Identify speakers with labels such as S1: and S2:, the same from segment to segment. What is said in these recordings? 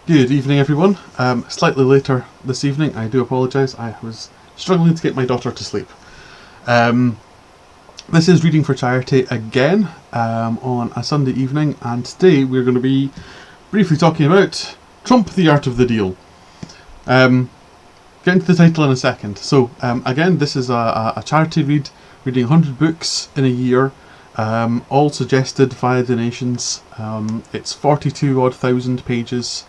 S1: Good evening, everyone. Slightly later this evening, I do apologise. I was struggling to get my daughter to sleep. This is Reading for Charity again on a Sunday evening, and today we're going to be briefly talking about Trump, the Art of the Deal. Get into the title in a second. So, again, this is a charity read, reading 100 books in a year, all suggested via donations. It's 42,000 pages.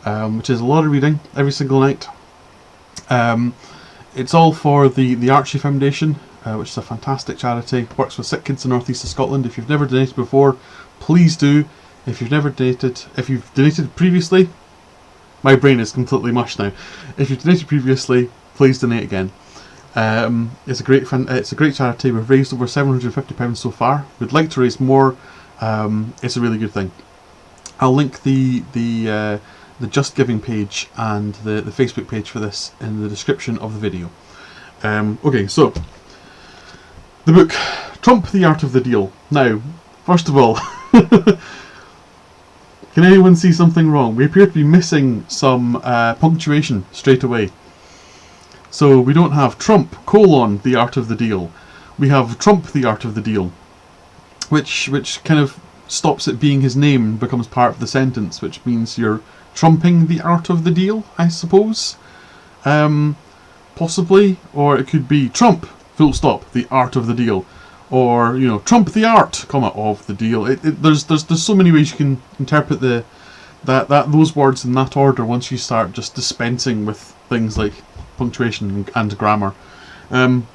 S1: Which is a lot of reading every single night. It's all for the Archie Foundation, which is a fantastic charity. Works with sick kids in the northeast of Scotland. If you've never donated before, please do. If you've donated previously, my brain is completely mush now. If you've donated previously, please donate again. It's a great charity. We've raised over £750 so far. We'd like to raise more. It's a really good thing. I'll link the Just Giving page and the Facebook page for this in the description of the video. Okay, so the book Trump, the Art of the Deal. Now, first of all, can anyone see something wrong? We appear to be missing some punctuation straight away. So we don't have Trump, the Art of the Deal. We have Trump, the Art of the Deal, which kind of stops it being his name and becomes part of the sentence, which means you're trumping the art of the deal, I suppose. Possibly. Or it could be Trump, full stop, the art of the deal. Or, Trump the art, comma, of the deal. There's so many ways you can interpret those words in that order once you start just dispensing with things like punctuation and grammar. And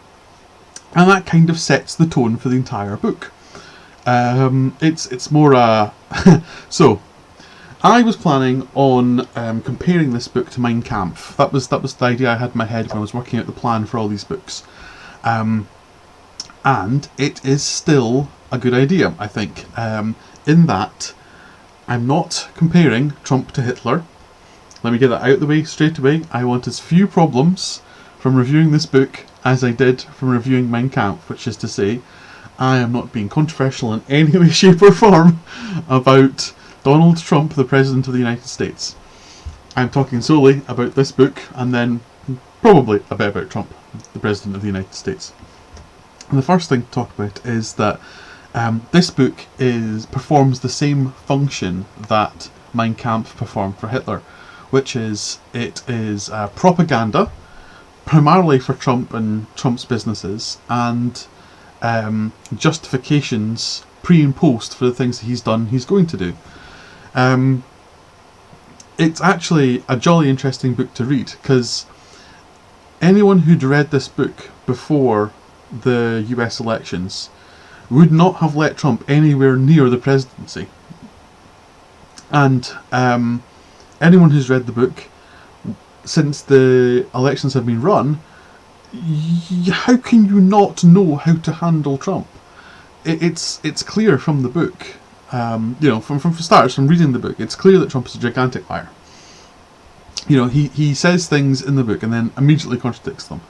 S1: that kind of sets the tone for the entire book. It's more so I was planning on comparing this book to Mein Kampf. That was the idea I had in my head when I was working out the plan for all these books. And it is still a good idea, I think, in that I'm not comparing Trump to Hitler. Let me get that out of the way straight away. I want as few problems from reviewing this book as I did from reviewing Mein Kampf, which is to say, I am not being controversial in any way, shape or form about Donald Trump, the President of the United States. I'm talking solely about this book and then probably a bit about Trump, the President of the United States. And the first thing to talk about is that this book performs the same function that Mein Kampf performed for Hitler, which is it is propaganda, primarily for Trump and Trump's businesses, and justifications pre and post for the things that he's going to do. It's actually a jolly interesting book to read, because anyone who'd read this book before the US elections would not have let Trump anywhere near the presidency. And anyone who's read the book since the elections have been run, how can you not know how to handle Trump? It's clear from the book, from starters, from reading the book, it's clear that Trump is a gigantic liar. He says things in the book and then immediately contradicts them.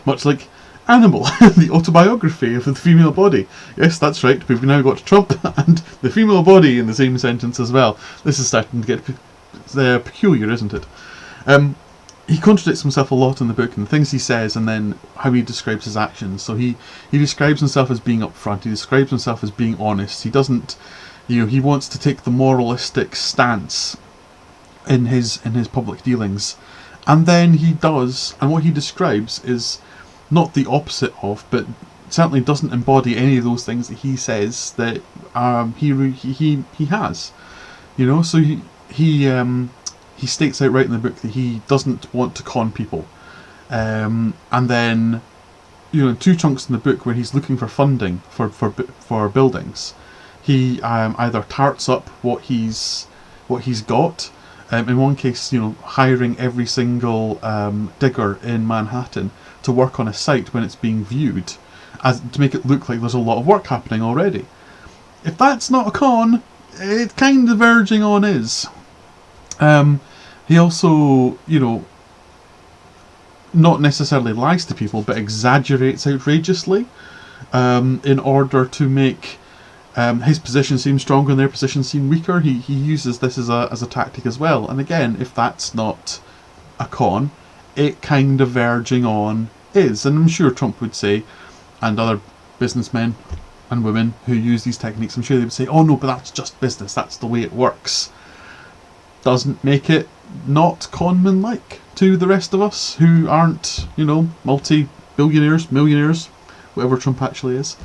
S1: Much like Animal, the autobiography of the female body. Yes, that's right, we've now got Trump and the female body in the same sentence as well. This is starting to get peculiar, isn't it? He contradicts himself a lot in the book, and the things he says and then how he describes his actions. So he describes himself as being upfront, he describes himself as being honest. He doesn't, he wants to take the moralistic stance in his public dealings. And then he does, and what he describes is not the opposite of, but certainly doesn't embody any of those things that he says that he has. So he states outright in the book that he doesn't want to con people. And then, in two chunks in the book where he's looking for funding for buildings, he either tarts up what he's got. In one case, hiring every single digger in Manhattan to work on a site when it's being viewed, to make it look like there's a lot of work happening already. If that's not a con, it kind of verging on is. He also, not necessarily lies to people, but exaggerates outrageously in order to make His position seems stronger and their position seem weaker. He uses this as a tactic as well. And again, if that's not a con, it kind of verging on is. And I'm sure Trump would say, and other businessmen and women who use these techniques, I'm sure they would say, oh no, but that's just business, that's the way it works. Doesn't make it not conman-like to the rest of us who aren't, multi-billionaires, millionaires, whatever Trump actually is.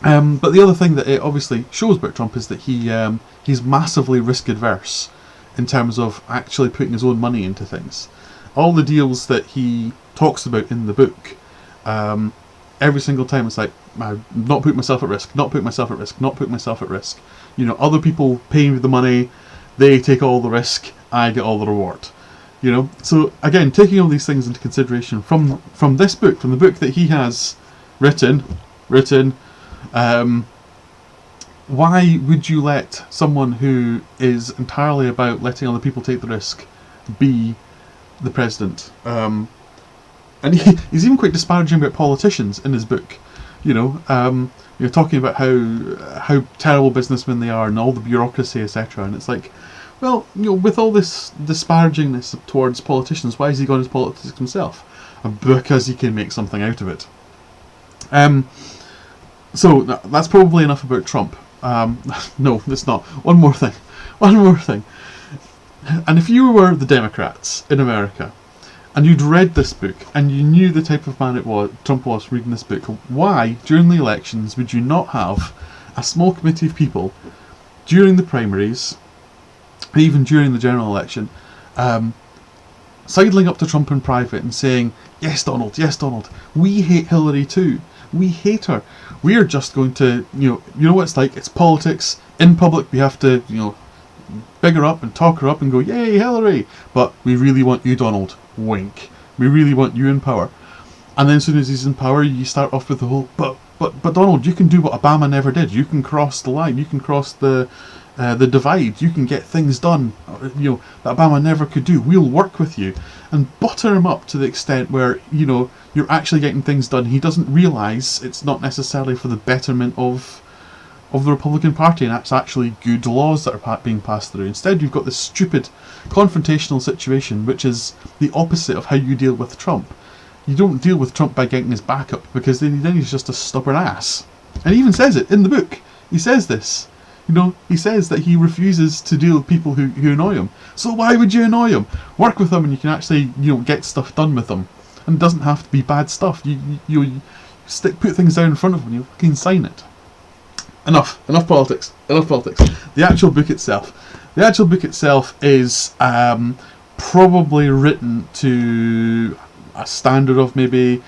S1: But the other thing that it obviously shows about Trump is that he's massively risk adverse in terms of actually putting his own money into things. All the deals that he talks about in the book, every single time it's like, I'm not putting myself at risk, not putting myself at risk, not putting myself at risk. Other people pay me the money, they take all the risk, I get all the reward. So again, taking all these things into consideration from this book, from the book that he has written, why would you let someone who is entirely about letting other people take the risk be the president? And he's even quite disparaging about politicians in his book. You're talking about how terrible businessmen they are and all the bureaucracy, etc. And it's like, well, with all this disparagingness towards politicians, why has he gone into politics himself? Because he can make something out of it. So that's probably enough about Trump. No, it's not. One more thing. And if you were the Democrats in America, and you'd read this book, and you knew the type of man Trump was reading this book, why, during the elections, would you not have a small committee of people during the primaries, even during the general election, sidling up to Trump in private and saying, yes, Donald, we hate Hillary too. We hate her. We are just going to, you know what it's like. It's politics. In public, we have to, big her up and talk her up and go, yay, Hillary. But we really want you, Donald. Wink. We really want you in power. And then as soon as he's in power, you start off with the whole, but Donald, you can do what Obama never did. You can cross the line. You can cross the divide. You can get things done, that Obama never could do. We'll work with you. And butter him up to the extent where, you're actually getting things done. He doesn't realise it's not necessarily for the betterment of the Republican Party, and that's actually good laws that are being passed through. Instead, you've got this stupid confrontational situation, which is the opposite of how you deal with Trump. You don't deal with Trump by getting his back up, because then he's just a stubborn ass. And he even says it in the book. He says this. He says that he refuses to deal with people who annoy him. So why would you annoy him? Work with them and you can actually, get stuff done with them. And it doesn't have to be bad stuff. You put things down in front of them and you fucking sign it. Enough politics. The actual book itself is probably written to a standard of maybe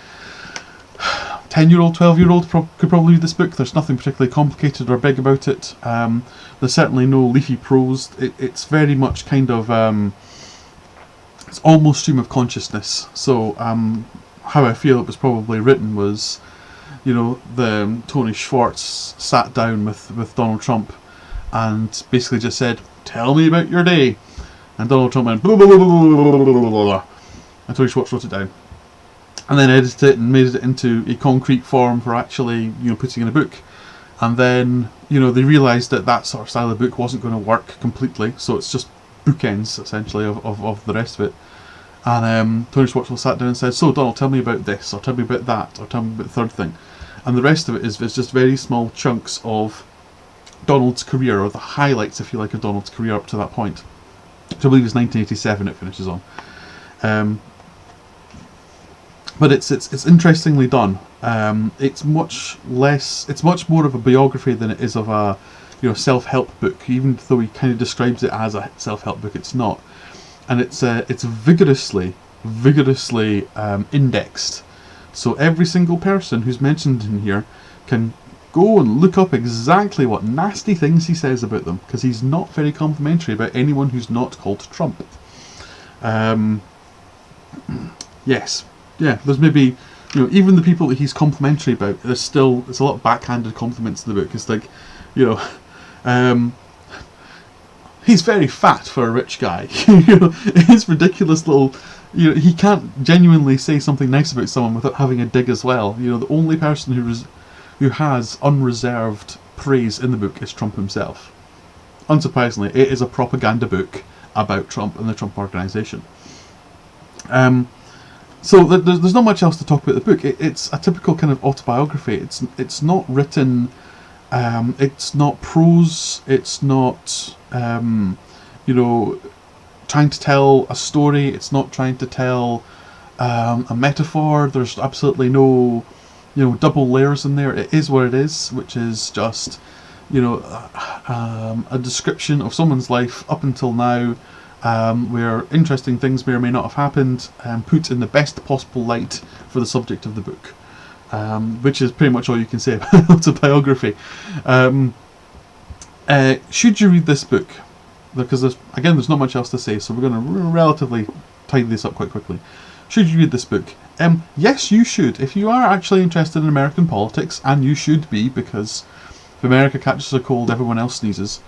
S1: 10-year-old, 12-year-old could probably read this book. There's nothing particularly complicated or big about it. There's certainly no leafy prose. It's very much kind of it's almost stream of consciousness. So how I feel it was probably written was, the Tony Schwartz sat down with Donald Trump and basically just said, "Tell me about your day," and Donald Trump went blah, blah, blah, blah, blah, blah, blah, blah. And Tony Schwartz wrote it down and then edited it and made it into a concrete form for actually putting in a book. And then they realised that sort of style of book wasn't going to work completely, so it's just bookends essentially of the rest of it. And Tony Schwartz sat down and said, "So Donald, tell me about this, or tell me about that, or tell me about the third thing." And the rest of it is just very small chunks of Donald's career, or the highlights, if you like, of Donald's career up to that point. Which I believe is 1987 it finishes on. But it's interestingly done. It's much more of a biography than it is of a self-help book. Even though he kind of describes it as a self-help book, it's not. And it's vigorously indexed. So every single person who's mentioned in here can go and look up exactly what nasty things he says about them, because he's not very complimentary about anyone who's not called Trump. Yes. Yeah, there's maybe, even the people that he's complimentary about, there's a lot of backhanded compliments in the book. It's like, he's very fat for a rich guy. His ridiculous little, he can't genuinely say something nice about someone without having a dig as well. The only person who has unreserved praise in the book is Trump himself. Unsurprisingly, it is a propaganda book about Trump and the Trump Organization. So there's not much else to talk about the book. It's a typical kind of autobiography. It's not written. It's not prose. It's not trying to tell a story. It's not trying to tell a metaphor. There's absolutely no double layers in there. It is what it is, which is just a description of someone's life up until now, where interesting things may or may not have happened, put in the best possible light for the subject of the book, which is pretty much all you can say about autobiography. Should you read this book? Because there's not much else to say, so we're going to relatively tidy this up quite quickly. Should you read this book? Yes, you should. If you are actually interested in American politics, and you should be, because if America catches a cold, everyone else sneezes.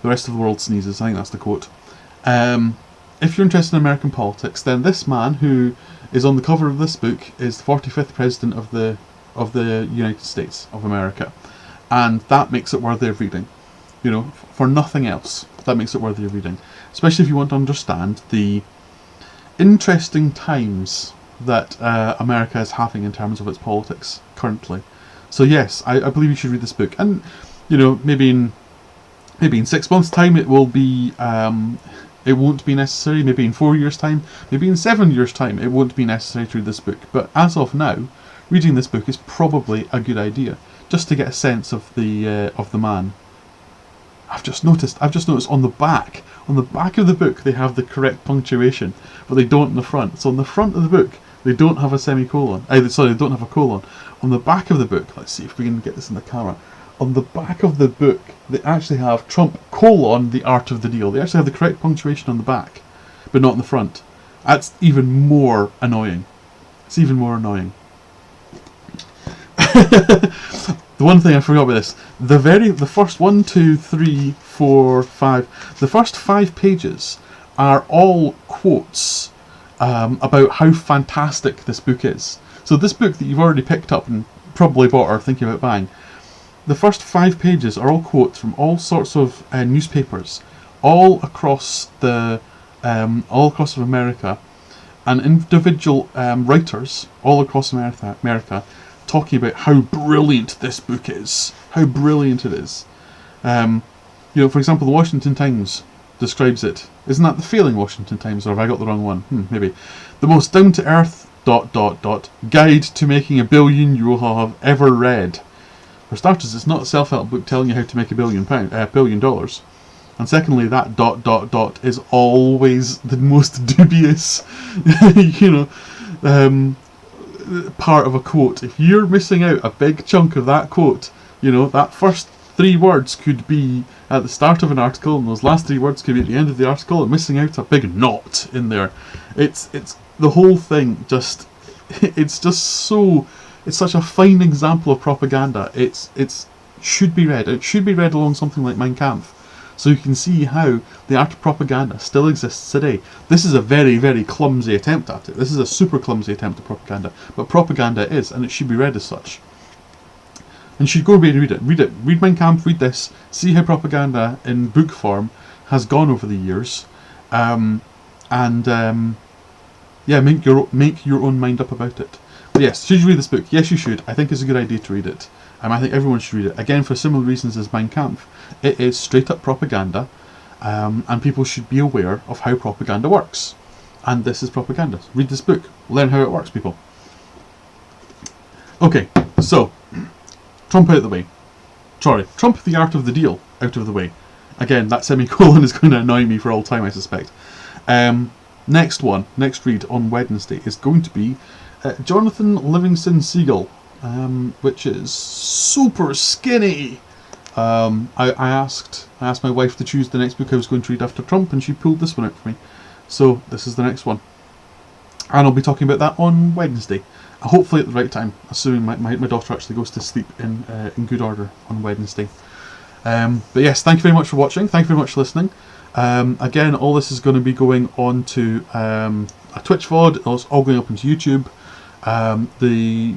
S1: The rest of the world sneezes. I think that's the quote. If you're interested in American politics, then this man who is on the cover of this book is the 45th president of the United States of America, and that makes it worthy of reading. For nothing else, that makes it worthy of reading. Especially if you want to understand the interesting times that America is having in terms of its politics currently. So yes, I believe you should read this book, and maybe in 6 months' time it will be. It won't be necessary. Maybe in 4 years' time, maybe in 7 years' time, it won't be necessary to read this book. But as of now, reading this book is probably a good idea, just to get a sense of the man. I've just noticed on the back of the book they have the correct punctuation, but they don't in the front. So on the front of the book they don't have a semicolon. They don't have a colon. On the back of the book, let's see if we can get this in the camera. On the back of the book, they actually have Trump : The Art of the Deal. They actually have the correct punctuation on the back, but not in the front. That's even more annoying. It's even more annoying. The one thing I forgot about this, the first 1, 2, 3, 4, 5, the first 5 pages are all quotes about how fantastic this book is. So this book that you've already picked up and probably bought or thinking about buying, the first 5 pages are all quotes from all sorts of newspapers, all across America, and individual writers all across America, talking about how brilliant this book is, how brilliant it is. For example, the Washington Times describes it. Isn't that the failing Washington Times, or have I got the wrong one? Maybe. The most down-to-earth ... guide to making $1 billion you will have ever read. For starters, it's not a self-help book telling you how to make $1 billion. And secondly, that ... is always the most dubious, part of a quote. If you're missing out a big chunk of that quote, that first 3 words could be at the start of an article, and those last 3 words could be at the end of the article, and missing out a big knot in there. It's the whole thing it's such a fine example of propaganda. It should be read. It should be read along something like Mein Kampf, so you can see how the art of propaganda still exists today. This is a very, very clumsy attempt at it. This is a super clumsy attempt at propaganda, but propaganda is, and it should be read as such. And you should go and read it. Read Mein Kampf, read this, see how propaganda in book form has gone over the years, make your own mind up about it. But yes, should you read this book? Yes, you should. I think it's a good idea to read it. I think everyone should read it. Again, for similar reasons as Mein Kampf. It is straight up propaganda, and people should be aware of how propaganda works. And this is propaganda. Read this book. Learn how it works, people. Okay, so, Trump out of the way. Sorry, Trump: The Art of the Deal out of the way. Again, that semicolon is going to annoy me for all time, I suspect. Next read on Wednesday is going to be Jonathan Livingston Seagull, which is super skinny. I asked my wife to choose the next book I was going to read after Trump, and she pulled this one out for me. So this is the next one, and I'll be talking about that on Wednesday, hopefully at the right time, assuming my daughter actually goes to sleep in good order on Wednesday. But yes, thank you very much for watching. Thank you very much for listening. Again, all this is going to be going on to a Twitch VOD. It's all going up into YouTube. The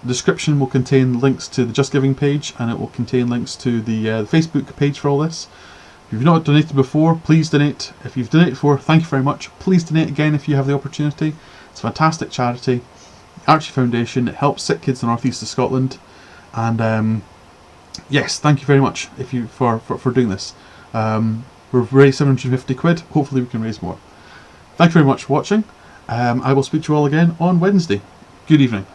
S1: The description will contain links to the Just Giving page, and it will contain links to the Facebook page for all this. If you've not donated before, please donate. If you've donated before, thank you very much. Please donate again if you have the opportunity. It's a fantastic charity. Archie Foundation. It helps sick kids in the northeast of Scotland. And yes, thank you very much for doing this. We've raised 750 quid. Hopefully we can raise more. Thank you very much for watching. I will speak to you all again on Wednesday. Good evening.